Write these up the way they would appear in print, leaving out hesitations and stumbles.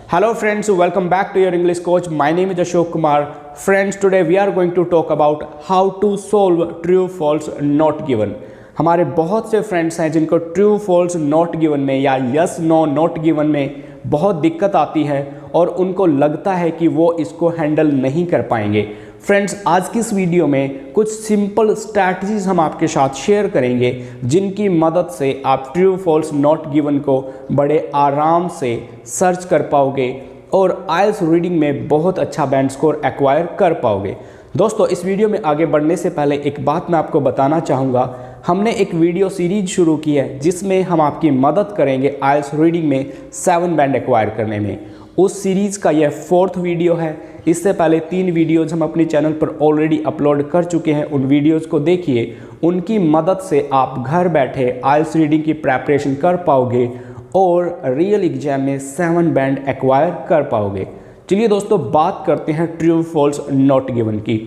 Hello friends, welcome back to your English coach. My name is Ashok Kumar. Friends, today we are going to talk about how to solve true false not given. हमारे बहुत से friends हैं जिनको true false not given में या yes no not given में बहुत दिक्कत आती है और उनको लगता है कि वो इसको हैंडल नहीं कर पाएंगे। फ्रेंड्स, आज की इस वीडियो में कुछ सिंपल स्ट्रैटेजीज हम आपके साथ शेयर करेंगे जिनकी मदद से आप ट्रू फॉल्स नॉट गिवन को बड़े आराम से सर्च कर पाओगे और आइल्स रीडिंग में बहुत अच्छा बैंड स्कोर एक्वायर कर पाओगे। दोस्तों, इस वीडियो में आगे बढ़ने से पहले एक बात मैं आपको बताना चाहूँगा। हमने एक वीडियो सीरीज शुरू की है जिसमें हम आपकी मदद करेंगे आइल्स रीडिंग में 7 बैंड एक्वायर करने में। उस सीरीज़ का यह 4th वीडियो है। इससे पहले 3 वीडियोज़ हम अपने चैनल पर ऑलरेडी अपलोड कर चुके हैं। उन वीडियोज़ को देखिए, उनकी मदद से आप घर बैठे आइल्स रीडिंग की प्रेपरेशन कर पाओगे और रियल एग्जाम में 7 बैंड एक्वायर कर पाओगे। चलिए दोस्तों, बात करते हैं ट्रू फॉल्स नॉट गिवन की।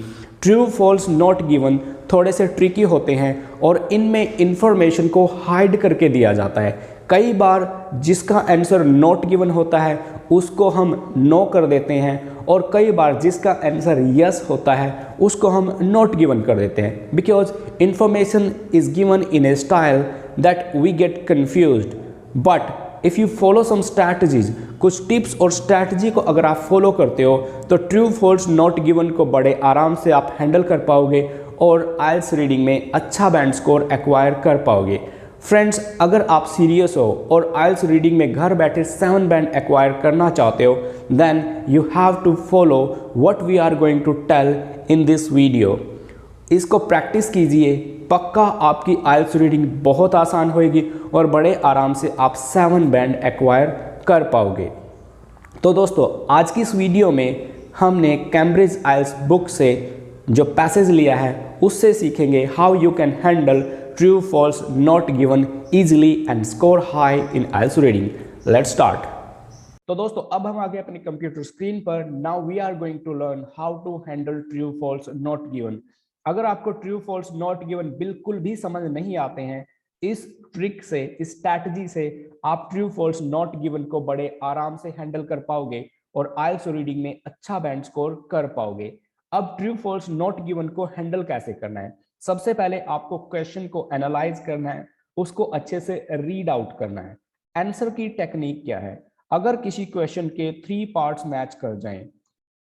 ट्रू फॉल्स नॉट गिवन थोड़े से ट्रिकी होते हैं और इनमें इंफॉर्मेशन को हाइड करके दिया जाता है। कई बार जिसका आंसर नॉट गिवन होता है उसको हम नो कर देते हैं और कई बार जिसका आंसर यस होता है उसको हम नॉट गिवन कर देते हैं, because information is given in a style that we get confused. But if you follow some strategies, कुछ टिप्स और स्ट्रैटेजी को अगर आप फॉलो करते हो तो ट्रू फॉल्स नॉट गिवन को बड़े आराम से आप हैंडल कर पाओगे और आइल्स रीडिंग में अच्छा बैंड स्कोर एक्वायर कर पाओगे। फ्रेंड्स, अगर आप सीरियस हो और आइल्स रीडिंग में घर बैठे 7 बैंड एक्वायर करना चाहते हो, then you have to follow what we are going to tell in this video. इसको प्रैक्टिस कीजिए, पक्का आपकी आइल्स रीडिंग बहुत आसान होगी और बड़े आराम से आप 7 बैंड एक्वायर कर पाओगे। तो दोस्तों, आज की इस वीडियो में हमने कैम्ब्रिज आइल्स बुक से जो पैसेज लिया है उससे सीखेंगे how you can handle true false not given easily and score high in IELTS reading. Let's start. तो दोस्तों, अब हम आ गए अपनी कंप्यूटर स्क्रीन पर। Now we are going to learn how to handle true false not given. अगर आपको ट्रू फॉल्स नॉट गिवन बिल्कुल भी समझ नहीं आते हैं, इस ट्रिक से, इस स्ट्रैटेजी से आप ट्रू फॉल्स नॉट गिवन को बड़े आराम से हैंडल कर पाओगे और आइल्स रीडिंग में अच्छा बैंड स्कोर कर पाओगे। अब ट्रू फॉल्स नॉट गिवन को हैंडल कैसे करना है? सबसे पहले आपको क्वेश्चन को एनालाइज करना है, उसको अच्छे से रीड आउट करना है। आंसर की टेक्निक क्या है? अगर किसी क्वेश्चन के 3 पार्ट्स मैच कर जाएं,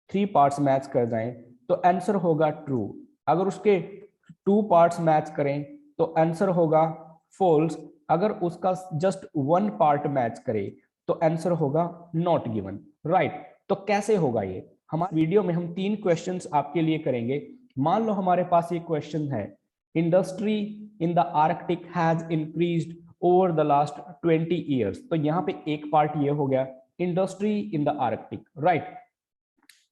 3 पार्ट्स मैच कर जाएं तो आंसर होगा ट्रू। अगर उसके 2 पार्ट्स मैच करें तो आंसर होगा फॉल्स। अगर उसका जस्ट 1 पार्ट मैच करे तो आंसर होगा नॉट गिवन। राइट? तो कैसे होगा ये? हमारे वीडियो में हम 3 क्वेश्चंस आपके लिए करेंगे। मान लो हमारे पास ये क्वेश्चन है, industry in the Arctic has increased over the last 20 years. तो यहाँ पे एक पार्ट ये हो गया, industry in the Arctic. Right?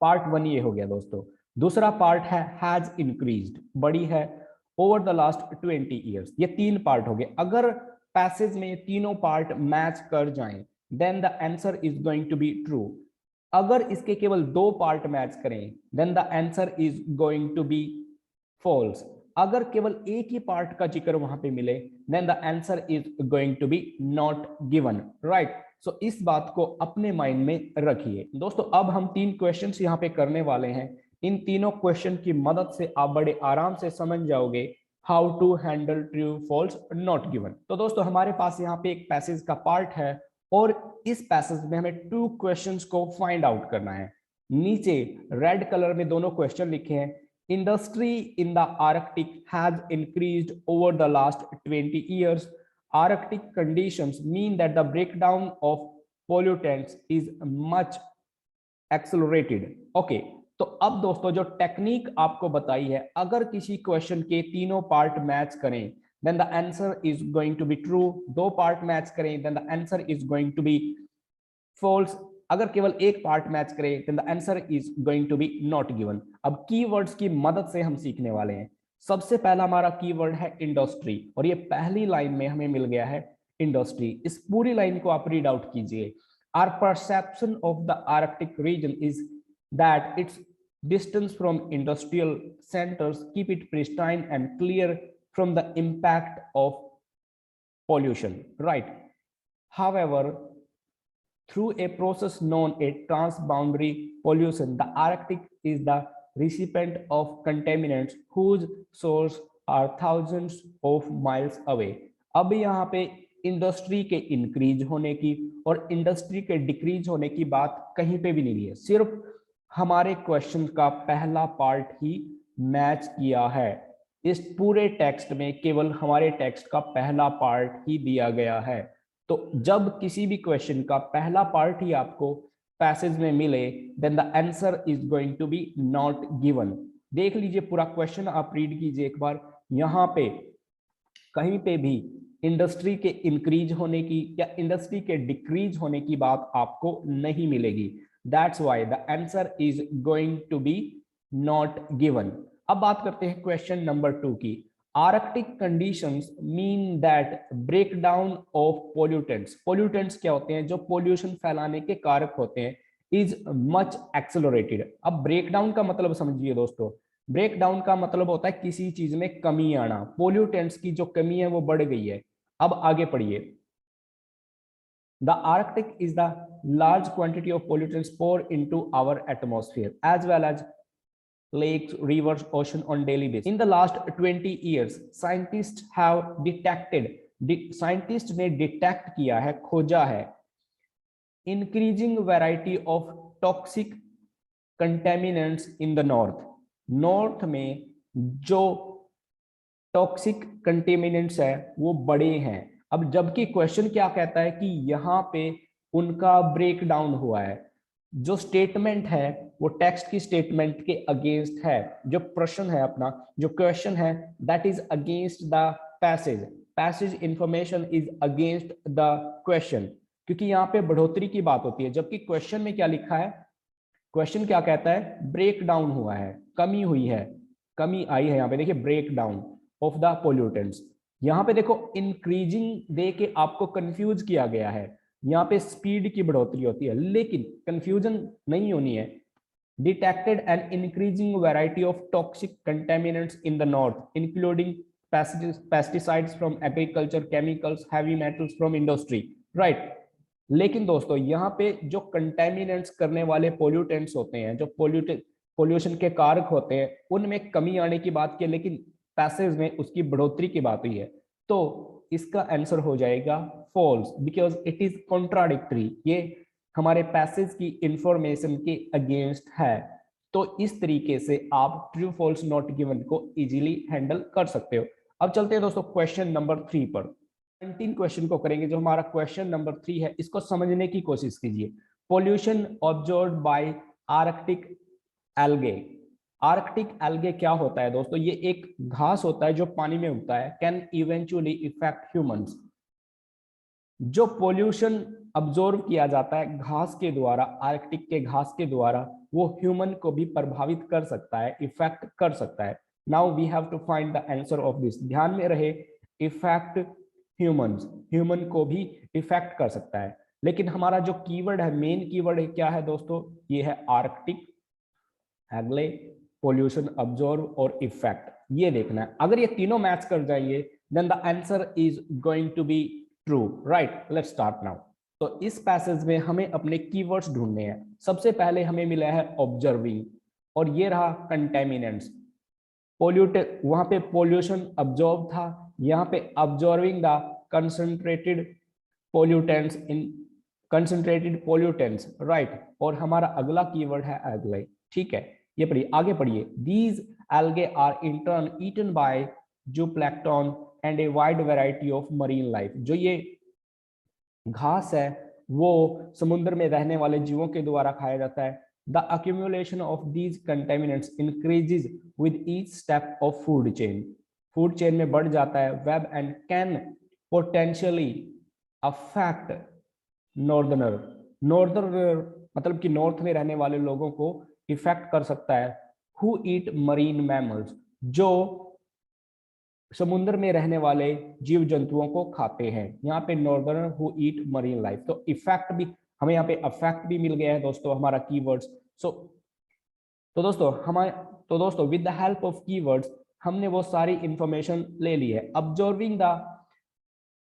Part 1 ये हो गया दोस्तों। दूसरा पार्ट है हैज इंक्रीज्ड, बड़ी है, ओवर द लास्ट 20 ईयर्स। ये 3 पार्ट हो गए। अगर पैसेज में तीनों पार्ट मैच कर जाएं then the answer is going to be true. अगर इसके केवल 2 पार्ट मैच करें then the answer is going to be false. अगर केवल एक ही पार्ट का जिक्र वहां पे मिले then the answer is going to be not given. Right? So इस बात को अपने माइंड में रखिए। दोस्तों, अब हम 3 क्वेश्चंस यहाँ पे करने वाले हैं। इन तीनों क्वेश्चन की मदद से आप बड़े आराम से समझ जाओगे how to handle true false not given. तो दोस्तों, हमारे पास यहाँ पे एक पैसेज का पार्ट है और इस पैसेज में हमें 2 क्वेश्चंस को फाइंड आउट करना है। नीचे रेड कलर में दोनों क्वेश्चन लिखे हैं। Industry in the Arctic has increased over the last 20 years. Arctic conditions mean that the breakdown of pollutants is much accelerated. Okay, तो अब दोस्तों, जो टेक्निक आपको बताई है, अगर किसी क्वेश्चन के तीनों पार्ट मैच करें then the answer is going to be true। 2 part match करें then the answer is going to be false। अगर केवल एक पार्ट मैच करे then the answer is going to be not given। अब keywords की मदद से हम सीखने वाले हैं। सबसे पहला हमारा कीवर्ड है इंडस्ट्री और ये पहली लाइन में हमें मिल गया है इंडस्ट्री। इस पूरी लाइन को आप रीड आउट कीजिए। Our perception of the Arctic region is that its distance from industrial centers keep it pristine and clear from the impact of pollution, right? However, through a process known as transboundary pollution. The Arctic is the recipient of contaminants whose source are thousands of miles away. अब यहाँ पे industry के increase होने की और industry के decrease होने की बात कहीं पे भी नहीं है, सिर्फ हमारे क्वेश्चन का पहला पार्ट ही मैच किया है। इस पूरे टेक्स्ट में केवल हमारे टेक्स्ट का पहला पार्ट ही दिया गया है। तो जब किसी भी क्वेश्चन का पहला पार्ट ही आपको पैसेज में मिले, then the answer is going to be not given. देख लीजिए पूरा क्वेश्चन, आप रीड कीजिए एक बार। यहाँ पे कहीं पे भी इंडस्ट्री के इंक्रीज होने की या इंडस्ट्री के डिक्रीज होने की बात आपको नहीं मिलेगी। That's why the answer is going to be not given. अब बात करते हैं क्वेश्चन नंबर 2 की। Arctic conditions mean that breakdown of pollutants. Pollutants क्या होते हैं? जो पोल्यूशन फैलाने के कारक होते हैं। Is much accelerated. अब ब्रेकडाउन का मतलब समझिए दोस्तों, ब्रेकडाउन का मतलब होता है किसी चीज में कमी आना। पोल्यूटेंट्स की जो कमी है वो बढ़ गई है। अब आगे पढ़िए। The Arctic is the large quantity of pollutants pour into our atmosphere as well as lakes, rivers, ocean on daily basis. In the last 20 years, scientists ने डिटेक्ट किया है, खोजा है increasing variety of toxic contaminants in the north. North में जो toxic contaminants है वो बड़े हैं। अब जबकि क्वेश्चन क्या कहता है कि यहाँ पे उनका ब्रेक डाउन हुआ है। जो स्टेटमेंट है वो टेक्स्ट की स्टेटमेंट के अगेंस्ट है। जो प्रश्न है अपना, जो क्वेश्चन है, that is against the passage. Passage information is against the question, क्योंकि यहाँ पे बढ़ोतरी की बात होती है। जबकि क्वेश्चन में क्या लिखा है? क्वेश्चन क्या कहता है? ब्रेक डाउन हुआ है, कमी हुई है, कमी आई है। यहाँ पे देखिए break down of the pollutants. यहाँ पे देखो इंक्रीजिंग दे के आपको कंफ्यूज किया गया है। यहाँ पे स्पीड की बढ़ोतरी होती है, लेकिन कंफ्यूजन नहीं होनी है। Detected an increasing variety of toxic contaminants in the north including pesticides from agriculture, chemicals, heavy metals from industry, right. लेकिन दोस्तों यहाँ पे जो कंटेमिनेंट्स करने वाले पोल्यूटेंट्स होते हैं, जो पोल्यूशन के कारक होते हैं, उनमें कमी आने की बात की, लेकिन पैसेज में उसकी बढ़ोतरी की बात हुई है। तो इसका आंसर हो जाएगा false, because it is contradictory. ये हमारे पैसेज की इंफॉर्मेशन के अगेंस्ट है। तो इस तरीके से आप ट्रू फॉल्स नॉट गिवन को इजीली हैंडल कर सकते हो। अब चलते हैं दोस्तों क्वेश्चन नंबर 3 पर। 19 क्वेश्चन को करेंगे। जो हमारा क्वेश्चन नंबर 3 है, इसको समझने की कोशिश कीजिए। Pollution observed bye Arctic algae. Arctic algae क्या होता है दोस्तों? ये एक घास होता है जो पानी में उगता है। Can eventually effect humans. जो पोल्यूशन अब्जॉर्व किया जाता है घास के द्वारा, आर्कटिक के घास के द्वारा, वो ह्यूमन को भी प्रभावित कर सकता है, इफेक्ट कर सकता है। Now we have to find the answer of this. ध्यान में रहे, इफेक्ट ह्यूमंस, ह्यूमन को भी इफेक्ट कर सकता है। लेकिन हमारा जो कीवर्ड है, मेन कीवर्ड है, क्या है दोस्तों? ये है आर्कटिक एल्गे, पोल्यूशन, अब्जॉर्व और इफेक्ट। ये देखना है। अगर ये तीनों मैच कर जाएंगे then the answer is going to be true, right. Let's start now. तो इस पैसेज में हमें अपने कीवर्ड्स ढूंढने हैं। सबसे पहले हमें मिला है ऑब्जर्विंग, और ये रहा कंटेमिनेंट्स। पोल्यूटेड, वहां पे पोल्यूशन अब्जॉर्ब था, यहाँ पे absorbing the concentrated pollutants in concentrated pollutants, right. और हमारा अगला कीवर्ड है एल्गे, ठीक है। ये पढ़िए, आगे पढ़िए। These algae are in turn eaten by zooplankton and a wide variety of marine life. जो ये घास है वो समुद्र में रहने वाले जीवों के द्वारा खाया जाता है। The accumulation of these contaminants increases with each step of food chain. Food chain में बढ़ जाता है web and can potentially affect northerner. Northerner मतलब कि नॉर्थ में रहने वाले लोगों को इफेक्ट कर सकता है। हु ईट मरीन मैमल्स, जो समुद्र में रहने वाले जीव जंतुओं को खाते हैं। यहाँ पे नॉर्दर्नर हु ईट मरीन लाइफ। तो इफेक्ट भी हमें यहाँ पे अफेक्ट भी मिल गया है दोस्तों, हमारा कीवर्ड्स। तो दोस्तों with the help of keywords हमने वो सारी इंफॉर्मेशन ले ली है। अब्जॉर्बिंग द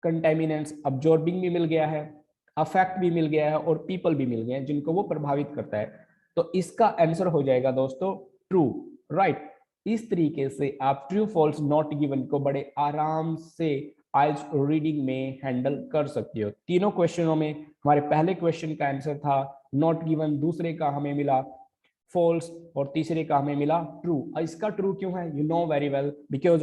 कंटेमिनेंट्स, अब्जॉर्बिंग भी मिल गया है। अफेक्ट भी मिल गया है और पीपल भी मिल गए हैं जिनको वो प्रभावित करता है। तो इसका आंसर हो जाएगा दोस्तों ट्रू, राइट। इस तरीके से आप ट्रू फॉल्स नॉट गिवन को बड़े आराम से आइल्स रीडिंग में हैंडल कर सकते हो। तीनों क्वेश्चनों में हमारे पहले क्वेश्चन का आंसर था नॉट गिवन, दूसरे का हमें मिला फॉल्स और तीसरे का हमें मिला ट्रू। इसका ट्रू क्यों है? You know very well, because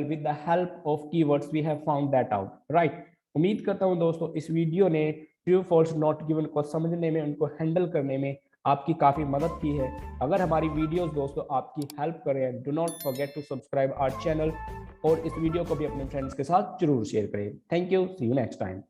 with the help of keywords we have found that out, right. उम्मीद करता हूं दोस्तों इस वीडियो ने ट्रू फॉल्स नॉट गिवन को समझने में, उनको हैंडल करने में आपकी काफी मदद की है। अगर हमारी वीडियोस दोस्तों आपकी हेल्प कर रहे हैं, do not forget to subscribe our channel और इस वीडियो को भी अपने फ्रेंड्स के साथ जरूर शेयर करें। Thank you, see you next time.